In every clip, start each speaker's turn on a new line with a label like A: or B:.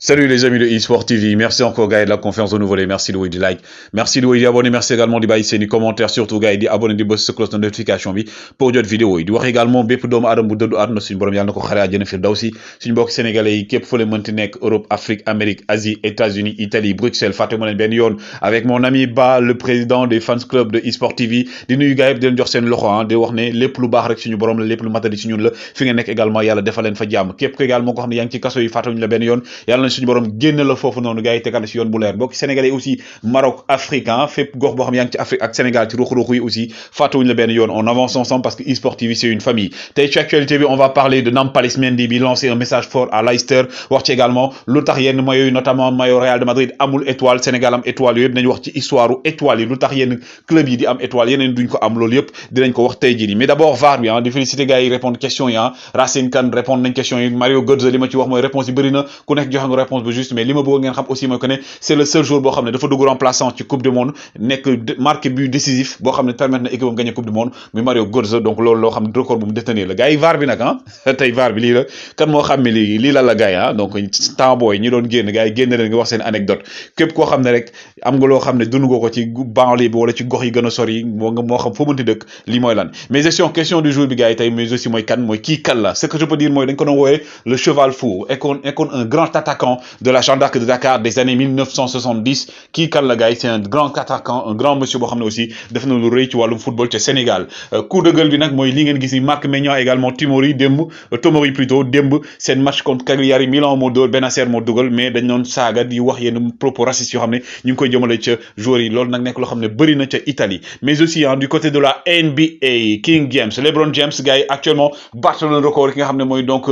A: Salut les amis de eSport TV, merci encore gars de la confiance renouvelée, merci de vous di like, merci de vous di abonner, merci également di bàyyi seeni commentaire surtout gars di abonner di bës sa cloche de notification bi pour jot vidéo yi di wax également bépp doomu aadama bu dëddu àdduna suñu borom yàlla na ko xare àjjana firdawsi suñu mbokk sénégalais yi képp fële mënti nekk Europe, Afrique, Amérique, Asie, États-Unis, Italie, Bruxelles fàtte ma leen benn yoon avec mon ami Ba le président des fans club de eSport TV di nuyu gars yi di leen jox seen loxo di wax ne lépp lu baax rek suñu borom la lépp lu matadi ci ñun la fi nga nekk également yàlla defal leen fa jàmm képp ko également ko xam ne yaa ngi ci kaso yi fàttewuñu la benn yoon yàlla na suñu borom génn la foofu noonu gars yi tegal ci yoon bu leer bokk sénégalais aussi Maroc africain fépp gox boo xam yaa ngi ci Afrique ak Sénégal ci ruxu-ruxu yi aussi fàttewuñu la benn yoon on avance ensemble parce que eSport TV c'est une famille tey ci actualité bi on va parler de Nampalys Mendy bi lancer un message fort à Leicester wax ci également lu tax yenn maillot yi notamment maillot Real de Madrid amul étoile Sénégal am étoile yooyu yëpp nañu wax ci histoire étoile yi lu tax yenn club yi di am étoile yeneen duñ ko am loolu yëpp dinañ ko wax tey jii mais d'abord VAR bi di féliciter gars yi répondre question yi Racine Kane répondre nañ question yi Mario Götze li ma ci wax mooy réponse yi bëri na ku nekk joxe nga réponse bu juste mais li ma bëgg ngeen xam aussi mooy que ne c'est le seul joueur boo xam ne dafa dugg remplaçant ci coupe du monde nekk marqué but décisif boo xam ne permettre na équipe am gagner coupe du monde muy Mario Götze donc loolu loo xam ne record bu mu détenir la gars yi VAR bi nag tey VAR bi lii la kan moo xam ne lii la gars yi donc temps booy ñi doon génn gars yi génn leen nga wax seen anecdote képp koo xam ne rek am nga loo xam ne dund nga ko ci banlieue bi wala ci gox yi gën a sori moo xam foo mënti dëkk lii mooy lan mais question du jour bi gars yi tey mais aussi mooy kan mooy kii kan la ce que je peux dire mooy dañ ko doon wooyee le cheval fou nekkoon un grand attaquant de la Jeanne d'Arc de Dakar des années 1970 kii kan la gars yi c'est un grand attaquant un grand monsieur boo xam ne aussi def na lu rëy ci wàllum football ca Sénégal coup de gueule bi nag mooy li ngeen gis ni Marc Maignan également Tomori plutôt démb seen match contre Cagliari Milan moo dóor Benacer moo dugal mais dañ doon saaga di wax yenn propos racistes yoo xam ne ñu ngi koy jëmale ca joueurs yi loolu nag nekk loo xam ne bëri na ca Italie mais aussi du côté de la NBA King James LeBron James gars yi actuellement battre le record ki nga xam ne mooy donc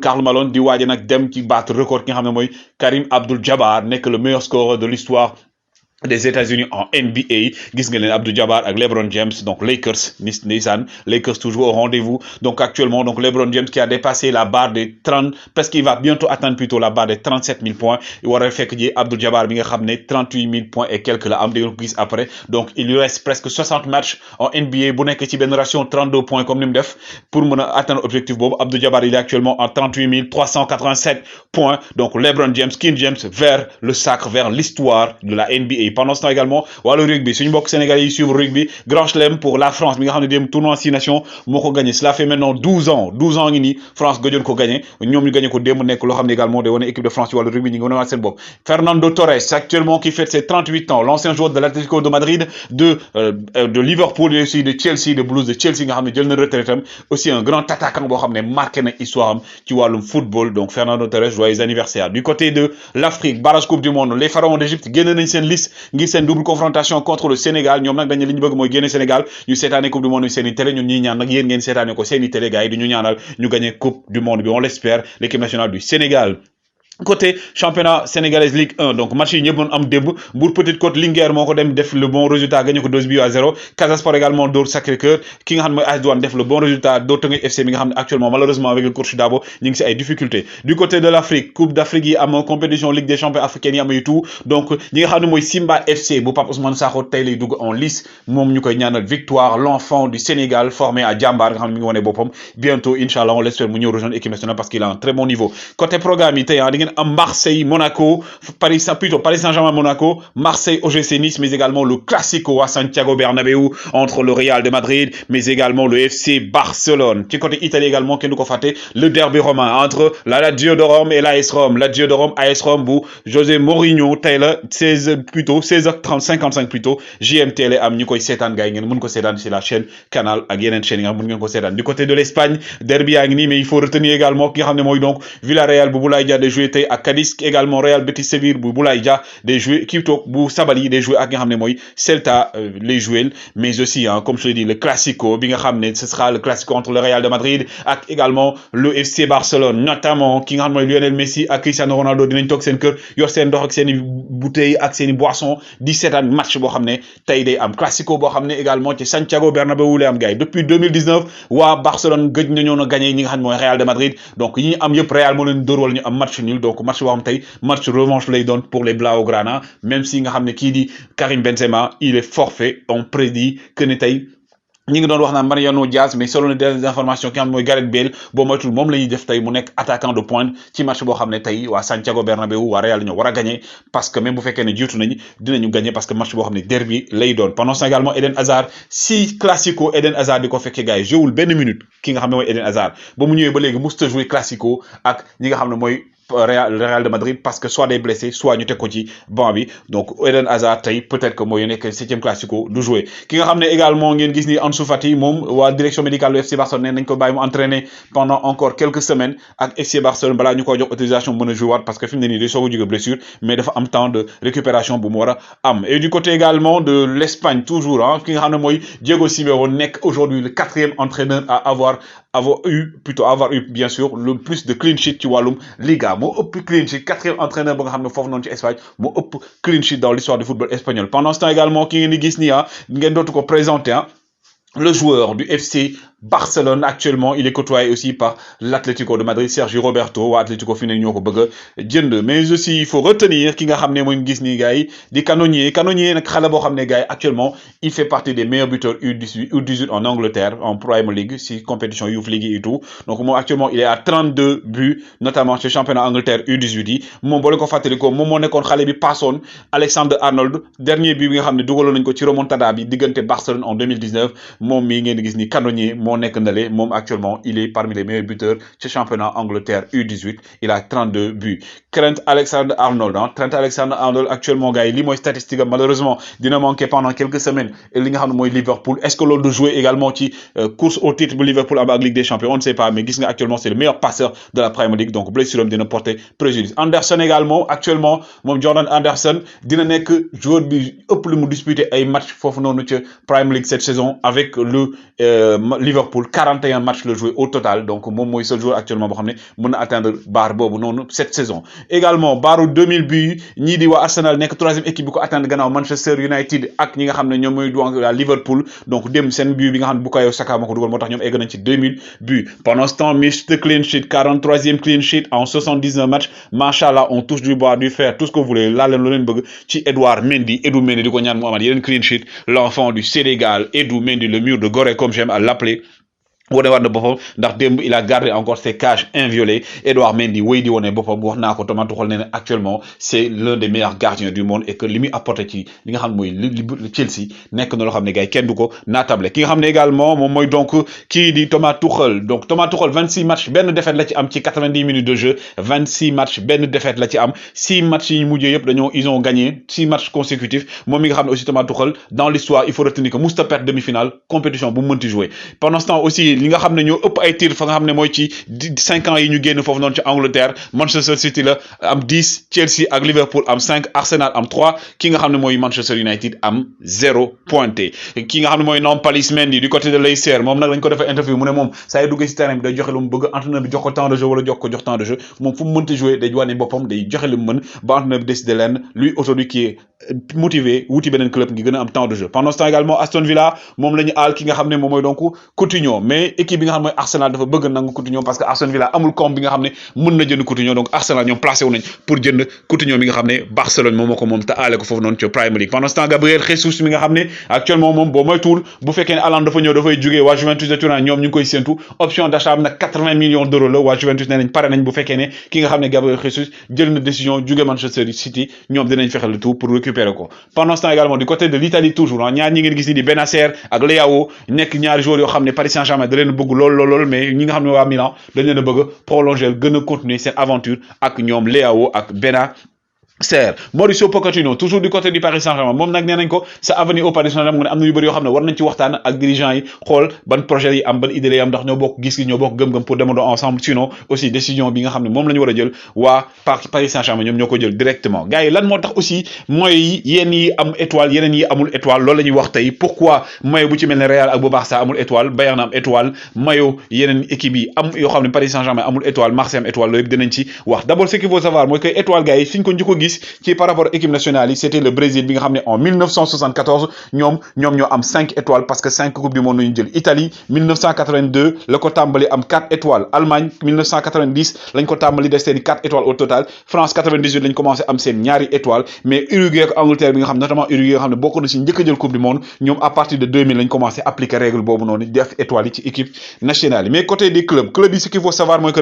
A: Karl Malone di waaje nag dem ci battre record ki nga xam ne mooy Karim Abdul-Jabbar nekk le meilleur scoreur de l'histoire des États-Unis en NBA gis nga leen Abdou-Jabbar ak LeBron James donc Lakers ndeysaan Lakers toujours au rendez-vous donc actuellement donc LeBron James qui a dépassé la barre des 30 presque il va bientôt atteindre plutôt la barre des 37 000 points il war a fekk ji Abdou-Jabbar bi nga xam ne 38 000 points et quelques la am di ngeen ko gis après donc il lui reste presque 60 matchs en NBA bu nekk ci benn ration 32 points comme ni mu def pour mën a atteindre objectif boobu Abdou-Jabbar il est actuellement en 38 387 points donc LeBron James King James vers le sacre vers l'histoire de la NBA pendant ce temps également wàllu rugby suñu mbokk sénégalais yi suivre rugby grand chelem pour la France mi nga xam ne dem tournoi 6 nations moo ko gagné cela fait maintenant 12 ans ngi nii France gëjoon ko gagné ñoom ñu gagné ko démb nekk loo xam ne également day wane équipe de France ci wàllu rugby ñi ngi wane waat seen bopp Fernando Torres actuellement qui fête ses 38 ans l'ancien joueur de l'Atlético de Madrid de Liverpool et aussi de Chelsea de Blues de Chelsea nga xam ne jël na retraite am aussi un grand attaquant boo xam ne marqué na histoire am ci wàllum football donc Fernando Torres joyeux anniversaire du côté de l'Afrique barrage coupe du monde les pharaons d'Égypte génn nañ seen liste ngir seen double confrontation contre le Sénégal ñoom nag dañu li ñu bëgg mooy génne Sénégal ñu seetaane coupe du monde seen i télé ñun ñuy ñaan nag yéen ngeen seetaane ko seen i télé gars yi di ñu ñaanal ñu gagné coupe du monde bi on l'espère l'équipe nationale du Sénégal côté championnat sénégalaise Ligue 1 donc match yi ñëpp doon am démb Mbour Petite Côte Linguère moo ko dem def le bon résultat gagné ko 2-0 Casa Sport également dóor Sacré-Cœur ki nga xam ne mooy AS Douanes def le bon résultat dóor Teungueth FC mi nga xam ne actuellement malheureusement avec le coach Dabo ñu ngi si ay difficultés du côté de l'Afrique Coupe d'Afrique yi am compétition Ligue des champions africaines yi am yu tout donc ñi nga xam ne mooy Simba FC bu Pape Ousmane Sakho tey lay dugg en lice moom ñu koy ñaanal victoire l'enfant du Sénégal formé à Diambar nga xam ne mi ngi wane boppam bientôt inchallah on l'espère mu ñëw rejoindre équipe nationale parce qu'il a un très bon niveau côté programme yi tey di ngeen am Marseille Monaco, Paris Saint-Germain Monaco, Marseille OGC Nice, mais également le Classico à Santiago Bernabéu entre le Real de Madrid, mais également le FC Barcelone. Du côté Italie également, le derby romain entre la Lazio de Rome et l'AS Rome. Lazio de Rome, AS Rome, bu José Mourinho, Taylor, 16h30, 55 plutôt, JMT, am ñu koy seetaan gars yi ngeen mën ko seetaan sur la chaîne Canal ak yeneen chaîne yi nga mën ngeen ko seetaan. Du côté de l'Espagne, derby yaa ngi nii, mais il faut retenir également ki nga xam ne mooy donc Villarreal bu Boulaye Dia de jouer tey ak Cadiz également Real Betis Séville bu Boulaye Dia des joueurs qui bu Sabali des joueurs ak nga xam ne mooy Celta les joueurs mais aussi comme je l'ai dit le Classico bi nga xam ne ce sera le Classico entre le Real de Madrid ak également le FC Barcelone notamment ki nga xam ne mooy Lionel Messi ak Cristiano Ronaldo dinañ toog seen kër yor seen ndox ak seen i bouteilles ak seen i boissons di seetaan match boo xam ne tey day am Classico boo xam ne également ci Santiago Bernabéu lay am gars yi depuis 2019 waa Barcelone gëj nañoo na gagné ñi nga xam ne mooy Real de Madrid donc yi ñu am yëpp Real moo leen dóor wala ñu am match nul donc match boo xam tey match revanche lay doon pour les Blaugrana même si nga xam ne kii di Karim Benzema il est forfait on prédit que ne tey ñi ngi doon wax naan Mariano Diaz mais selon les dernières informations ki nga xam mooy Gareth Bale boo moytul moom la ñuy def tey mu nekk attaquant de pointe ci match boo xam ne tey waa Santiago Bernabéu waa Real ñoo war a gagné parce que même bu fekkee ne jiitu nañ dinañu gagné parce que match boo xam ne derby lay doon pendant ce temps également Eden Hazard si classico Eden Hazard di ko fekkee gars yi jouwul benn minute ki nga xam ne mooy Eden Hazard ba mu ñëwee ba léegi musta jouer classico ak ñi nga xam ne mooy Real de Madrid parce que soit des blessés soit ñu teg ko ci banc bi donc Eden Hazard tey peut-être que mooy nekk 7e classico du jouer ki nga xam ne également ngeen gis ni Ansu Fati moom waa direction médicale du FC Barcelone ne nañ ko bàyyi mu entraîner pendant encore quelques semaines ak FC Barcelone balaa ñu ko jox autorisation mën a jouer waat parce que fi mu ne nii day soog a jóge blessure mais dafa am temps de récupération bu mu war a am et du côté également de l'Espagne toujours ah ki nga xam ne mooy Diego Simeone nekk aujourd'hui le 4e entraîneur à avoir eu bien sûr le plus de clean sheet ci wàllum Liga moo ëpp clean sheet 4e entraîneur ba nga xam ne foofu noonu ci Espagne moo ëpp clean sheet dans l'histoire du football espagnol pendant ce temps également ki ngeen di gis nii ngeen dootu ko présenter le joueur du FC Barcelone actuellement il est côtoyé aussi par l'Atlético de Madrid Sergio Roberto waa Atlético fi ne ñoo ko bëgg a jënd mais aussi il faut retenir ki nga xam ne mooy gis nii gars yi di Canonier nag xale boo xam ne gars yi actuellement il fait partie des meilleurs buteurs U18 en Angleterre en Premier League si compétition Youth League et tout donc moom actuellement il est à 32 buts notamment ci championnat Angleterre U18 yi moom boo leen ko fàttalikoo moom moo nekkoon xale bi passoon Alexander-Arnold dernier but bi nga xam ne dugaloon nañ ko ci remontada bi diggante Barcelone en 2019 moom mii ngeen di gis ni Canonier moo nekk ndale moom actuellement il est parmi les meilleurs buteurs ci championnat Angleterre U18 il a 32 buts Trent Alexander-Arnold Trent Alexander-Arnold actuellement gars yi lii mooy statistique malheureusement dina manquer pendant quelques semaines et li nga xam ne mooy Liverpool est-ce que loolu du jouer également ci course au titre bu Liverpool am ak Ligue des Champions on ne sait pas mais gis nga actuellement c'est le meilleur passeur de la Premier League donc blessure am dina porter préjudice Anderson également actuellement moom Jordan Anderson dina nekk joueur bi ëpp lu mu disputer ay match foofu noonu ci Premier League cette saison avec le Liverpool 41 matchs le joué au total donc moom mooy seul joueur actuellement boo xam ne mën na atteindre barre boobu noonu cette saison également barre 2000 buts ñii di waa Arsenal nekk 3e équipe bi ko atteindre gannaaw Manchester United ak ñi nga xam ne ñoom mooy waa Liverpool donc dem seen but bi nga xam ne Bukayo Saka moo ko dugal moo tax ñoom egg nañ ci 2000 buts pendant ce temps Mr clean sheet 43e clean sheet en 79 matchs machallah on touche du bois du fer tout ce que vous voulez laa leen lu leen bëgg ci Edouard Mendy di ko ñaan mu amaat yeneen clean sheet l'enfant du Sénégal Edou Mendy le mur de Gorée comme j'aime à l'appeler wone waat na boppam ndax démb il a gardé encore ses cages inviolées Edouard Mendy wéy di wone boppam wax naa ko Thomas Tuchel nee na actuellement c'est l'un des meilleurs gardiens du monde et que li muy apporté ci li nga xam mooy li Chelsea nekk na loo xam ne gars yi kenn du ko naatable ki nga xam ne également moom mooy donc kii di Thomas Tuchel donc Thomas Tuchel 26 matchs benn défaite la ci am ci 90 minutes de jeu 26 matchs benn défaite la ci am 6 matchs yi ñu mujjee yëpp ils ont gagné 6 matchs consécutifs moom mi nga xam ne aussi Thomas Tuchel dans l'histoire il faut retenir que musta perdre demi-finale compétition bu mu mënti jouer pendant ce temps aussi li nga xam ne ñoo ëpp ay tir fa nga xam ne mooy ci 5 ans yi ñu génn foofu noonu ci Angleterre Manchester City la am 10 Chelsea ak Liverpool am 5 Arsenal am 3 ki nga xam ne mooy Manchester United am 0 pointé ki nga xam ne mooy Nampalys Mendy du côté de Leicester moom nag lañ ko defee interview mu ne moom saa yu duggee si terrain bi day joxe lu mu bëgg entraîneur bi jox ko temps de jeu wala jox temps de jeu moom fu mu mënti jouer day wane boppam day joxe lu mu mën ba entraîneur bi décider leen lui aujourd'hui qui est motivé wuti beneen club ngi gën a am temps de jeu pendant ce temps également Aston Villa moom la ñu aal ki nga xam ne moom mooy donc Coutinho mais équipe bi nga xam ne mooy Arsenal dafa bëgg nangu Coutinho parce que Aston Villa amul com bi nga xam ne mën na jënd Coutinho donc Arsenal ñoom placé wu nañ pour jënd Coutinho mi nga xam ne Barcelone moom moo ko moom te aale ko foofu noonu ci Premier League pendant ce temps Gabriel Jesus mi nga xam ne actuellement moom boo moytuwul bu fekkee ne Haaland dafa ñëw dafay jógee waa Juventus de Turin ñoom ñu ngi koy séntu option d'achat am nag 80 millions d'euros la waa Juventus nee nañ pare nañ bu fekkee ne ki nga xam ne Gabriel Jesus jël na décision jóge Manchester City ñoom dinañ fexe le tout pour récupérer ko pendant ce temps également du côté de l'Italie toujours ñaar ñi ngeen gis ni di Benacer ak Leao nekk ñaari joueurs yoo xam ne Paris Saint-Germain da leen bëgg lool mais ñi nga xam ne waa Milan dañ leen a bëgg prolonger gën a continuer seen aventure ak ñoom Leao ak Benacer Mauricio Pochettino toujours du côté du Paris Saint-Germain moom nag nee nañ ko sa avenir au Paris Saint-Germain mu ne am na yu bëri yoo xam ne war nañ ci waxtaan ak dirigeants yi xool ban projet yi am ban idée yi am ndax ñoo bokk gis-gis ñoo bokk gëm-gëm pour demandoo ensemble sinon aussi décision bi nga xam ne moom la ñu war a jël waa Paris Saint-Germain ñoom ñoo ko jël directement gars yi lan moo tax aussi mooy yenn yi am étoile yeneen yi amul étoile loolu la ñuy wax tey pourquoi maillot bu ci mel ne Real ak bu Barça amul étoile Bayern am étoile maillot yeneen équipe yi am yoo xam ne Paris Saint-Germain amul étoile Marseille am étoile loolu yëpp dinañ ci wax d'abord ce qu'il faut savoir mooy que étoile gars yi fi ñu ko njëkk a gis gis ci par rapport équipe nationale c'était le Brésil bi nga xam en 1974 ñom ñoo am 5 étoiles parce que 5 coupes du monde ñu jël. Italie 1982 le ko tambali am 4 étoiles. Allemagne 1990 lañ ko tambali def seen 4 étoiles au total. France 98 lañ commencé am seen ñaari étoiles mais Uruguay ak Angleterre bi nga xam notamment Uruguay nga xam bokku na ci njëkk jël coupe du monde ñom à partir de 2000 lañ commencé appliquer règle bobu nonu def étoiles ci équipe nationale. Mais côté des clubs ce qu'il faut savoir moy que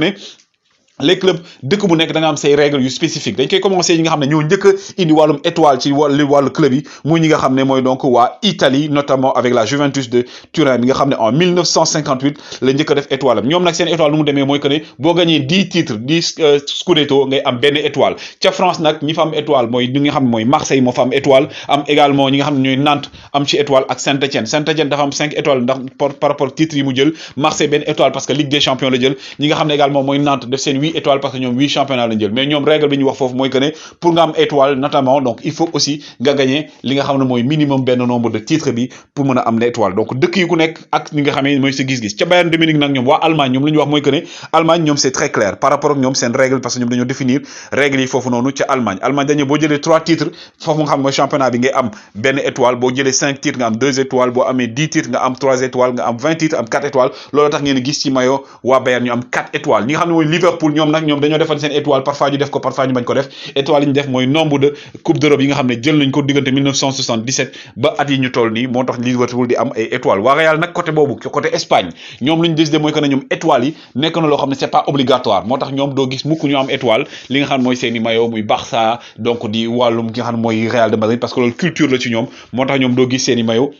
A: les clubs dëkk bu nekk da nga am say règles yu spécifiques dañ koy commencé ñi nga xam ne ñoo njëkk a indi wàllum étoile ci wàllu club yi muy ñi nga xam ne mooy donc waa Italie notamment avec la Juventus de Turin bi nga xam ne en 1958 la njëkk a def étoile am ñoom nag seen étoile nu mu demee mooy que ne boo gagné 10 titres 10 scudetto ngay am benn étoile ca France nag ñi fa am étoile mooy ñi nga xam ne mooy Marseille moo fa am étoile am également ñi nga xam ne ñooy Nantes am ci étoile ak Saint-Étienne Saint-Étienne dafa am 5 étoiles ndax par rapport titres yi mu jël Marseille benn étoile parce que Ligue des champions la jël ñi nga xam ne également mooy Nantes def seen 8 étoiles parce que ñom 8 championnats lañ jël mais ñom règle bi ñu wax fofu moy que né pour nga am étoile notamment donc il faut aussi nga gagner li nga xamne moy minimum ben nombre de titres bi pour mëna am l'étoile donc dëkk yi ku nekk ak ñi nga xamé moy sa gis-gis ci Bayern de Munich nak ñom wa Allemagne ñom li wax moy que né Allemagne ñom c'est très clair par rapport ak ñom sen règle parce que ñom dañu définir règle yi fofu nonu ci Allemagne dañu bo jëlé 3 titres fofu nga xam moy championnat bi ngay am ben étoile bo jëlé 5 titres nga am 2 étoiles bo amé 10 titres nga am 3 étoiles nga am 20 titres am 4 étoiles lolu tax ngeen gis ci mayo wa Bayern ñu am 4 étoiles ñi nga xam moy Liverpool ñom nak ñom dañu defal sen étoile parfois ñu def ko parfois ñu bañ ko def étoile yi ñu def mooy nombre de coupe d'Europe yi nga xam ne jël nañ ko diggante 1977 ba at yi ñu toll nii moo tax Liverpool di am ay étoile waa Real nag côté boobu côté Espagne ñoom lu ñu décidé mooy que ne ñoom étoile yi nekk na loo xam ne c'est pas obligatoire moo tax ñoom doo gis mukk ñu am étoile li nga xam mooy seeni maillot muy Barça donc di wàllum ki nga xam mooy Real de Madrid parce que loolu culture la ci ñoom moo tax ñoom doo gis seeni maillot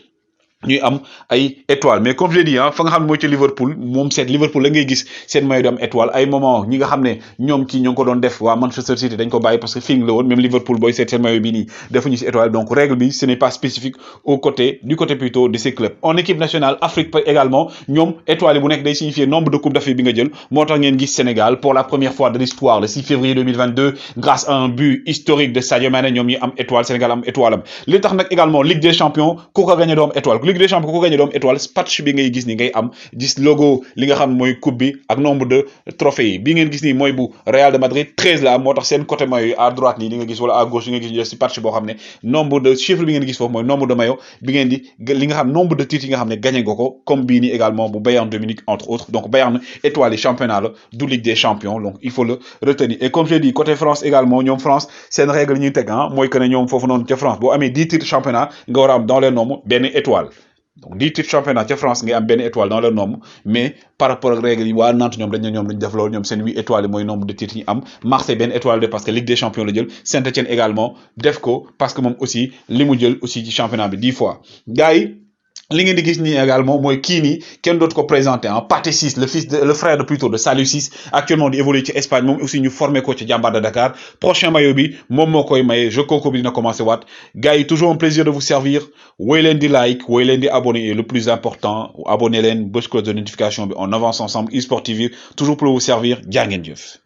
A: ñuy am ay étoile mais comme je l'ai dit fa nga xam ne mooy ci Liverpool moom seet Liverpool la ngay gis seen maillot di am étoile ay moment ñi nga xam ne ñoom kii ñoo ngi ko doon def waa Manchester City dañ ko bàyyi parce que fii la woon même Liverpool booy seet seen maillot bi nii defuñu si étoile donc règle bi ce n'est pas spécifique du côté plutôt de ces clubs en équipe nationale Afrique également ñoom étoile yi bu nekk day signifier nombre de coupes d'Afrique bi nga jël moo tax ngeen gis Sénégal pour la première fois de l'histoire le 6 février 2022 grâce à un but historique de Sadio Mané ñoom ñi am étoile Sénégal am étoile am li tax nag également Ligue des champions ku ko gagné doo am étoile Ligue des champions ku ko gagné doo am étoile patch bi ngay gis ni ngay am gis logo li nga xam moy coupe bi ak nombre de trophées bi ngeen gis ni moy bu Real de Madrid 13 la motax sen côté maillot à droite ni nga gis wala à gauche nga gis ci patch bo xamné nombre de chiffre bi ngeen gis fofu moy nombre de maillot bi ngeen di li nga xam nombre de titres yi nga xamné gagné goko comme bi ni également bu Bayern de Munich entre autres donc Bayern étoile championnat la du Ligue des champions donc il faut le retenir et comme je dis côté France également ñom France sen règle ñuy teg moy que né ñom fofu non ci France bo amé 10 titres championnat nga wara am dans les normes ben étoile donc 10 titres championnat ca France ngay am benn étoile dans leur nombre mais par rapport ak règle yi waa Nantes ñoom dañ def loolu ñoom seen 8 étoiles yi mooy nombre de titres yi am Marseille benn étoile de parce que Ligue des champions la jël Saint-Étienne également def ko parce que moom aussi li mu jël aussi ci championnat bi 10 fois gars yi li ngeen di gis ni également moy kii nii kenn dootu ko présenter Pathé Ciss le frère de plutôt de Saliou Ciss actuellement di évoluer ci Espagne moom aussi ñu formé ko ci Jàmbaar de Dakar prochain maillot bi moom moo koy maye jeu concours bi dina commencé waat gars yi toujours un plaisir de vous servir woy leen di like woy leen di abonné et le plus important abonné leen bës cloche de notification bi on avance ensemble eSport TV toujours pour vous servir jaa ngeen jëf